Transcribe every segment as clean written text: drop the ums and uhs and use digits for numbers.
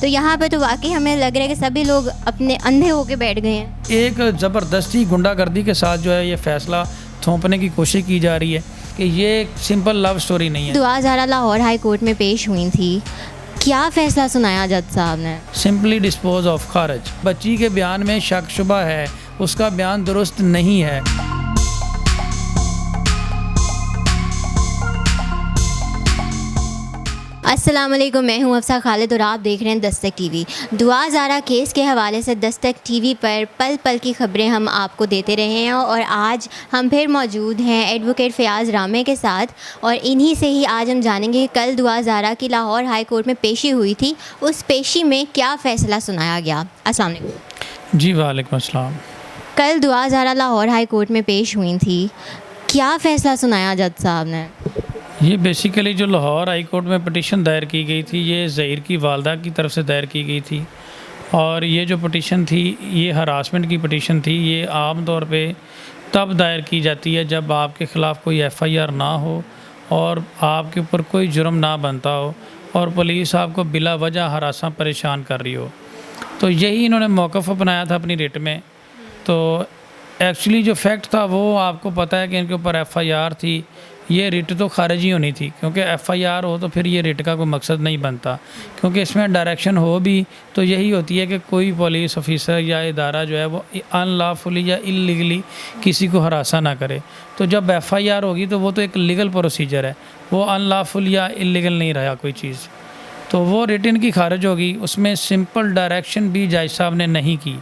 तो यहाँ पे तो वाकई हमें लग रहा है कि सभी लोग अपने अंधे होके बैठ गए हैं। एक ज़बरदस्ती गुंडागर्दी के साथ जो है ये फ़ैसला थोपने की कोशिश की जा रही है कि ये एक सिंपल लव स्टोरी नहीं है। दुआ ज़ारा लाहौर हाई कोर्ट में पेश हुई थी, क्या फ़ैसला सुनाया जज साहब ने? सिंपली डिस्पोज ऑफ खारिज। बच्ची के बयान में शक शुबा है, उसका बयान दुरुस्त नहीं है। अस्सलाम वालेकुम, मैं हूं अफसा खालिद और आप देख रहे हैं दस्तक टीवी। दुआ ज़ारा केस के हवाले से दस्तक टीवी पर पल पल की खबरें हम आपको देते रहे हैं और आज हम फिर मौजूद हैं एडवोकेट फ़याज़ रामे के साथ और इन्हीं से ही आज हम जानेंगे कि कल दुआ ज़ारा की लाहौर हाई कोर्ट में पेशी हुई थी, उस पेशी में क्या फ़ैसला सुनाया गया। अस्सलाम वालेकुम। जी वालेकुम अस्सलाम। कल दुआ ज़ारा लाहौर हाई कोर्ट में पेश हुई थी, क्या फ़ैसला सुनाया जज साहब ने? ये बेसिकली जो लाहौर हाई कोर्ट में पटिशन दायर की गई थी, ये ज़हीर की वालदा की तरफ से दायर की गई थी और ये जो पटिशन थी ये हरासमेंट की पटिशन थी। ये आम तौर पे तब दायर की जाती है जब आपके ख़िलाफ़ कोई FIR ना हो और आपके ऊपर कोई जुर्म ना बनता हो और पुलिस आपको बिला वजह हरासा परेशान कर रही हो। तो यही इन्होंने मौक़िफ़ अपनाया था अपनी रिट में। तो एक्चुअली जो फैक्ट था वो आपको पता है कि इनके ऊपर FIR थी, ये रिट तो खारिज ही होनी थी क्योंकि FIR हो तो फिर ये रिट का कोई मकसद नहीं बनता, क्योंकि इसमें डायरेक्शन हो भी तो यही होती है कि कोई पुलिस ऑफिसर या इदारा जो है वो अनलॉफुली या इलीगली किसी को हरासा ना करे। तो जब FIR होगी तो वो तो एक लीगल प्रोसीजर है, वो अनलॉफुल या इलीगल नहीं रहा कोई चीज़, तो वो रिट इनकी खारिज होगी। उसमें सिंपल डायरेक्शन भी जज साहब ने नहीं की,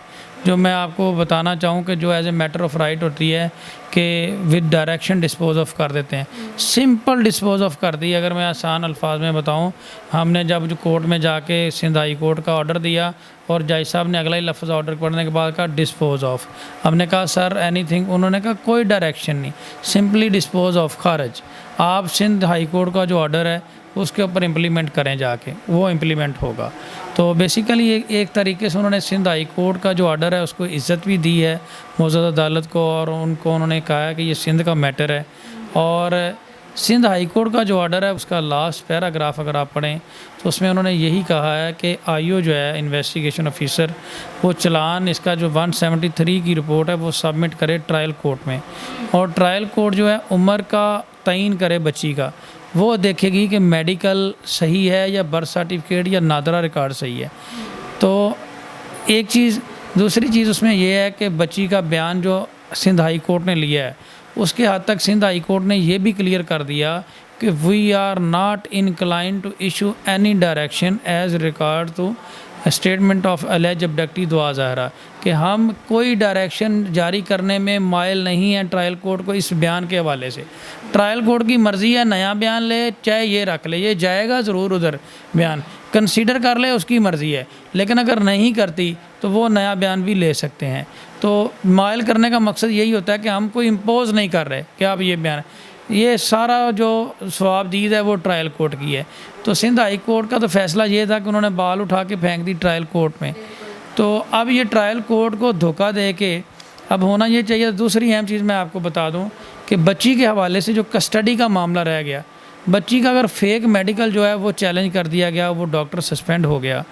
जो मैं आपको बताना चाहूँ कि जो as a matter of right होती है कि विद डायरेक्शन डिस्पोज ऑफ कर देते हैं, सिंपल डिस्पोज ऑफ कर दी। अगर मैं आसान अल्फाज में बताऊँ, हमने जब जो कोर्ट में जाके सिंध हाई कोर्ट का ऑर्डर दिया और जज साहब ने अगला ही लफ्ज़ ऑर्डर पढ़ने के बाद कहा डिस्पोज ऑफ, हमने कहा सर एनीथिंग, उन्होंने कहा कोई डायरेक्शन नहीं, सिंपली डिस्पोज ऑफ खारिज। आप सिंध हाई कोर्ट का जो ऑर्डर है उसके ऊपर इम्प्लीमेंट करें, जाके वो इम्प्लीमेंट होगा। तो बेसिकली एक तरीके से उन्होंने सिंध हाई कोर्ट का जो ऑर्डर है उसको इज़्ज़त भी दी है मौजूदा अदालत को, और उनको उन्होंने कहा है कि ये सिंध का मैटर है। और सिंध हाई कोर्ट का जो ऑर्डर है उसका लास्ट पैराग्राफ अगर आप पढ़ें तो उसमें उन्होंने यही कहा है कि IO जो है इन्वेस्टिगेशन ऑफिसर, वो चलान इसका जो 173 की रिपोर्ट है वो सबमिट करे ट्रायल कोर्ट में, और ट्रायल कोर्ट जो है उम्र का तयन करे बच्ची का, वो देखेगी कि मेडिकल सही है या बर्थ सर्टिफिकेट या नादरा रिकॉर्ड सही है। तो एक चीज़, दूसरी चीज़ उसमें यह है कि बच्ची का बयान जो सिंध हाई कोर्ट ने लिया है उसके हद तक सिंध हाई कोर्ट ने यह भी क्लियर कर दिया कि we are not incline to issue any direction as record to statement of alleged abductee Dua Zahra, कि हम कोई डायरेक्शन जारी करने में मायल नहीं है ट्रायल कोर्ट को इस बयान के हवाले से। ट्रायल कोर्ट की मर्ज़ी है, नया बयान ले चाहे ये रख ले, ये जाएगा ज़रूर उधर, बयान कंसीडर कर ले, उसकी मर्ज़ी है, लेकिन अगर नहीं करती तो वो नया बयान भी ले सकते हैं। तो मायल करने का मकसद यही होता है कि हम कोई इम्पोज़ नहीं कर रहे कि आप ये बयान, ये सारा जो सवाबदीद है वो ट्रायल कोर्ट की है। तो सिंध हाई कोर्ट का तो फैसला ये था कि उन्होंने बाल उठा के फेंक दी ट्रायल कोर्ट में। तो अब ये ट्रायल कोर्ट को धोखा दे के अब होना ये चाहिए। दूसरी अहम चीज़ मैं आपको बता दूं कि बच्ची के हवाले से जो कस्टडी का मामला रह गया, बच्ची का अगर फेक मेडिकल जो है वो चैलेंज कर दिया गया, वो डॉक्टर सस्पेंड हो गया,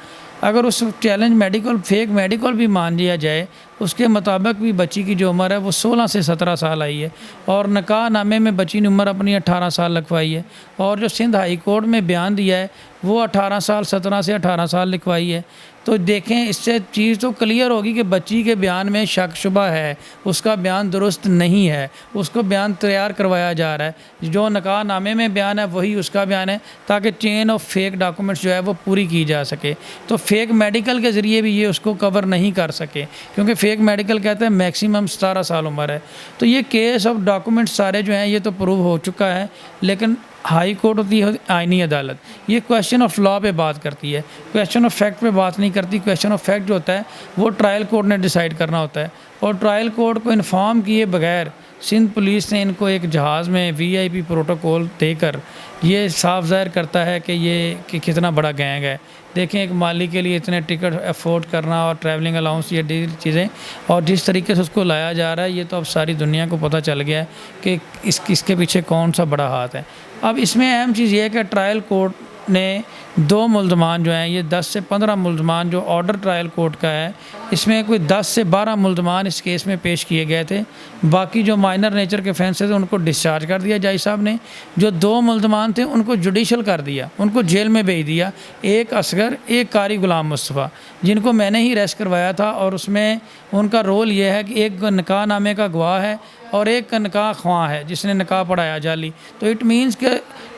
अगर उस चैलेंज मेडिकल फेक मेडिकल भी मान लिया जाए, उसके मुताबिक भी बच्ची की जो उम्र है वो 16 से 17 साल आई है और निकाह नामे में बच्ची ने उम्र अपनी 18 साल लिखवाई है, और जो सिंध हाई कोर्ट में बयान दिया है वो 18 साल 17 से 18 साल लिखवाई है। तो देखें, इससे चीज़ तो क्लियर होगी कि बच्ची के बयान में शक शुबा है, उसका बयान दुरुस्त नहीं है, उसको बयान तैयार करवाया जा रहा है। जो निकाह नामे में बयान है वही उसका बयान है, ताकि चेन ऑफ फेक डॉक्यूमेंट्स जो है वो पूरी की जा सके। तो फेक मेडिकल के ज़रिए भी ये उसको कवर नहीं कर सके, क्योंकि फेक मेडिकल कहते हैं मैक्सिमम 17 साल उम्र है। तो ये केस ऑफ डॉक्यूमेंट्स सारे जो हैं ये तो प्रूव हो चुका है, लेकिन हाई कोर्ट होती है आईनी अदालत, ये क्वेश्चन ऑफ लॉ पे बात करती है, क्वेश्चन ऑफ फैक्ट पे बात नहीं करती। क्वेश्चन ऑफ फैक्ट जो होता है वो ट्रायल कोर्ट ने डिसाइड करना होता है, और ट्रायल कोर्ट को इन्फॉर्म किए बगैर सिंध पुलिस ने इनको एक जहाज़ में VIP प्रोटोकॉल देकर ये साफ ज़ाहिर करता है कि ये कि कितना बड़ा गैंग है। देखें, एक माली के लिए इतने टिकट अफोर्ड करना और ट्रैवलिंग अलाउंस, ये डी चीज़ें, और जिस तरीके से उसको लाया जा रहा है, ये तो अब सारी दुनिया को पता चल गया है कि इसके पीछे कौन सा बड़ा हाथ है। अब इसमें अहम चीज़ ये है कि ट्रायल कोर्ट ने 2 मुल्ज़मान जो हैं, ये 10 से 15 मुल्ज़मान जो ऑर्डर ट्रायल कोर्ट का है, इसमें कोई 10 से 12 मुल्ज़मान इस केस में पेश किए गए थे। बाकी जो माइनर नेचर के ऑफेंसेस थे उनको डिस्चार्ज कर दिया जज साहब ने। जो 2 मुल्ज़मान थे उनको जुडिशल कर दिया, उनको जेल में भेज दिया। एक असगर, एक कारी गुलाम मुस्तफ़ा, जिनको मैंने ही अरेस्ट करवाया था, और उसमें उनका रोल ये है कि एक निकाह नामे का गवाह है और एक का निकाह ख्वाह है जिसने निकाह पढ़ाया जाली। तो इट मीन्स कि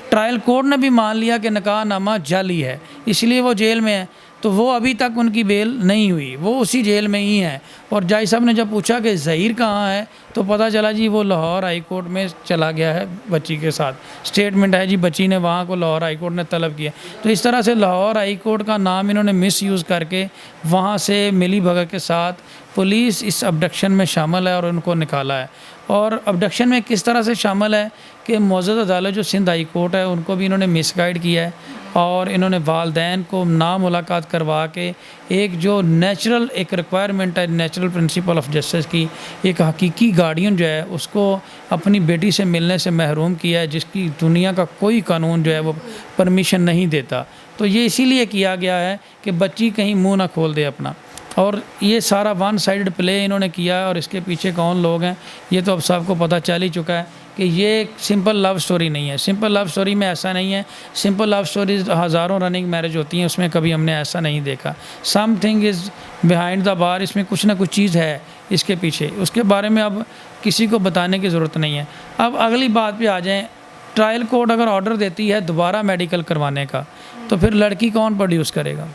ट्रायल कोर्ट ने भी मान लिया कि निकाह नामा जाली है, इसलिए वो जेल में है। तो वो अभी तक उनकी बेल नहीं हुई, वो उसी जेल में ही है। और जज साहब ने जब पूछा कि ज़हीर कहाँ है, तो पता चला जी वो लाहौर हाई कोर्ट में चला गया है बच्ची के साथ। स्टेटमेंट है जी बच्ची ने वहाँ को लाहौर हाई कोर्ट ने तलब किया। तो इस तरह से लाहौर हाई कोर्ट का नाम इन्होंने मिस यूज़ करके वहाँ से मिली भगत के साथ पुलिस इस अबडक्शन में शामिल है और उनको निकाला है। और अबडक्शन में किस तरह से शामिल है कि मौजूद अदालत जो सिंध हाई कोर्ट है उनको भी इन्होंने मिसगाइड किया है, और इन्होंने वालदैन को ना मुलाकात करवा के एक जो नेचुरल एक रिक्वायरमेंट है, नेचुरल प्रिंसिपल ऑफ जस्टिस की, एक हकीकी गार्डियन जो है उसको अपनी बेटी से मिलने से महरूम किया है, जिसकी दुनिया का कोई कानून जो है वो परमिशन नहीं देता। तो ये इसीलिए किया गया है कि बच्ची कहीं मुंह ना खोल दे अपना। और ये सारा वन साइडेड प्ले इन्होंने किया है, और इसके पीछे कौन लोग हैं ये तो अब सबको पता चल ही चुका है कि ये एक सिंपल लव स्टोरी नहीं है। सिंपल लव स्टोरी में ऐसा नहीं है। सिंपल लव स्टोरीज हज़ारों रनिंग मैरिज होती हैं, उसमें कभी हमने ऐसा नहीं देखा। Something is behind the bar, इसमें कुछ ना कुछ चीज़ है इसके पीछे, उसके बारे में अब किसी को बताने की ज़रूरत नहीं है। अब अगली बात पे आ जाएँ, ट्रायल कोर्ट अगर ऑर्डर देती है दोबारा मेडिकल करवाने का, तो फिर लड़की कौन प्रोड्यूस करेगा?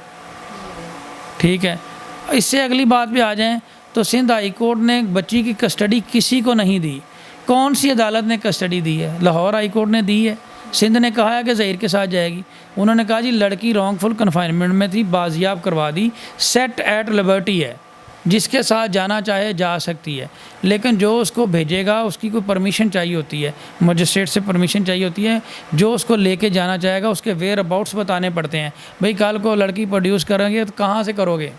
ठीक है। इससे अगली बात पे आ जाएँ तो सिंध हाई कोर्ट ने बच्ची की कस्टडी किसी को नहीं दी। कौन सी अदालत ने कस्टडी दी है? लाहौर हाई कोर्ट ने दी है। सिंध ने कहा है कि ज़हीर के साथ जाएगी। उन्होंने कहा जी लड़की रॉन्गफुल कन्फाइनमेंट में थी, बाजियाब करवा दी, सेट एट लिबर्टी है, जिसके साथ जाना चाहे जा सकती है। लेकिन जो उसको भेजेगा उसकी कोई परमिशन चाहिए होती है, मजिस्ट्रेट से परमिशन चाहिए होती है। जो उसको लेके जाना चाहेगा उसके वेयर अबाउट्स बताने पड़ते हैं। भाई कल को लड़की प्रोड्यूस करेंगे तो कहाँ से करोगे?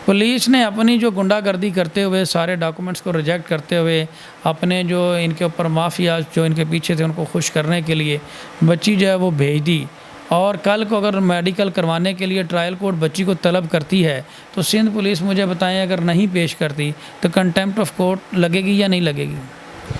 पुलिस ने अपनी जो गुंडागर्दी करते हुए, सारे डॉक्यूमेंट्स को रिजेक्ट करते हुए, अपने जो इनके ऊपर माफिया जो इनके पीछे थे उनको खुश करने के लिए बच्ची जो है वो भेज दी। और कल को अगर मेडिकल करवाने के लिए ट्रायल कोर्ट बच्ची को तलब करती है तो सिंध पुलिस मुझे बताएं अगर नहीं पेश करती तो कंटेम्प्ट ऑफ कोर्ट लगेगी या नहीं लगेगी?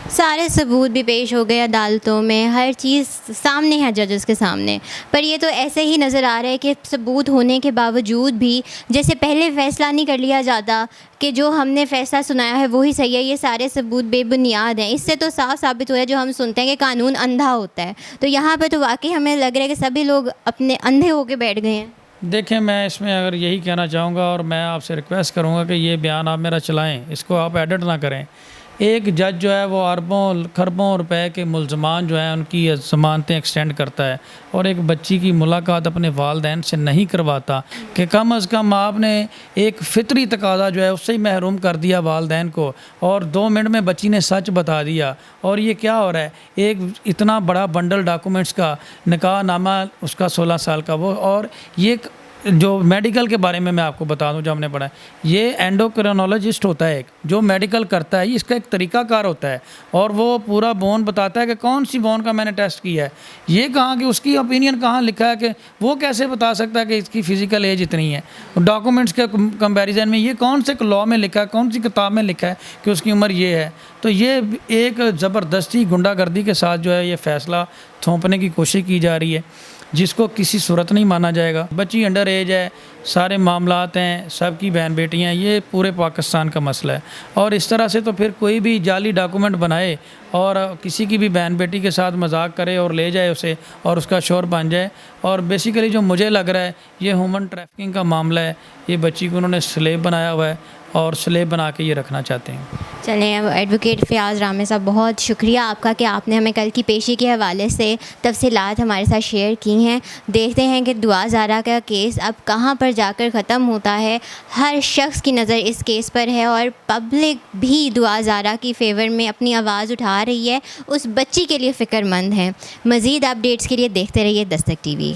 सारे सबूत भी पेश हो गए अदालतों में, हर चीज़ सामने है जजेस के सामने, पर ये तो ऐसे ही नज़र आ रहा है कि सबूत होने के बावजूद भी जैसे पहले फ़ैसला नहीं कर लिया जाता कि जो हमने फ़ैसला सुनाया है वही सही है, ये सारे सबूत बेबुनियाद हैं। इससे तो साफ साबित हो रहा है जो हम सुनते हैं कि कानून अंधा होता है, तो यहाँ पर तो वाकई हमें लग रहा है कि सभी लोग अपने अंधे होकर बैठ गए हैं। देखें, मैं इसमें अगर यही कहना चाहूँगा और मैं आपसे रिक्वेस्ट करूँगा कि ये बयान आप मेरा चलाएँ, इसको आप एडिट ना करें। एक जज जो है वो अरबों खरबों रुपए के मुल्ज़मान जो हैं उनकी ज़मानतें एक्सटेंड करता है, और एक बच्ची की मुलाकात अपने वालदैन से नहीं करवाता कि कम अज़ कम आपने एक फ़ितरी तकाज़ा जो है उससे ही महरूम कर दिया वालदैन को, और 2 मिनट में बच्ची ने सच बता दिया। और ये क्या हो रहा है, एक इतना बड़ा बंडल डॉक्यूमेंट्स का, निकाह नामा उसका 16 साल का वो, और ये जो मेडिकल के बारे में मैं आपको बता दूं जो हमने पढ़ा है, ये एंडोक्रिनोलॉजिस्ट होता है एक, जो मेडिकल करता है, इसका एक तरीक़ाकार होता है, और वो पूरा बोन बताता है कि कौन सी बोन का मैंने टेस्ट किया है। ये कहाँ कि उसकी ओपिनियन कहाँ लिखा है कि वो कैसे बता सकता है कि इसकी फ़िज़िकल एज इतनी है? डॉक्यूमेंट्स के कंपैरिजन में ये कौन से लॉ में लिखा है, कौन सी किताब में लिखा है कि उसकी उम्र ये है? तो ये एक ज़बरदस्ती गुंडागर्दी के साथ जो है ये फ़ैसला थोपने की कोशिश की जा रही है, जिसको किसी सूरत नहीं माना जाएगा। बच्ची अंडर एज है, सारे मामलात हैं, सबकी बहन बेटियां, ये पूरे पाकिस्तान का मसला है। और इस तरह से तो फिर कोई भी जाली डॉक्यूमेंट बनाए और किसी की भी बहन बेटी के साथ मजाक करे और ले जाए उसे और उसका शोर बन जाए। और बेसिकली जो मुझे लग रहा है ये ह्यूमन ट्रैफिकिंग का मामला है। ये बच्ची को उन्होंने स्लेव बनाया हुआ है और स्लेव बना के ये रखना चाहते हैं। चलें, अब एडवोकेट फ़याज़ रामे साहब, बहुत शुक्रिया आपका कि आपने हमें कल की पेशी के हवाले से तफसीलात हमारे साथ शेयर की हैं। देखते हैं कि दुआ ज़ारा का केस अब कहाँ पर जाकर ख़त्म होता है। हर शख्स की नज़र इस केस पर है और पब्लिक भी दुआ ज़ारा की फ़ेवर में अपनी आवाज़ उठा रही है, उस बच्ची के लिए फ़िक्रमंद है। मज़ीद अपडेट्स के लिए देखते रहिए दस्तक TV।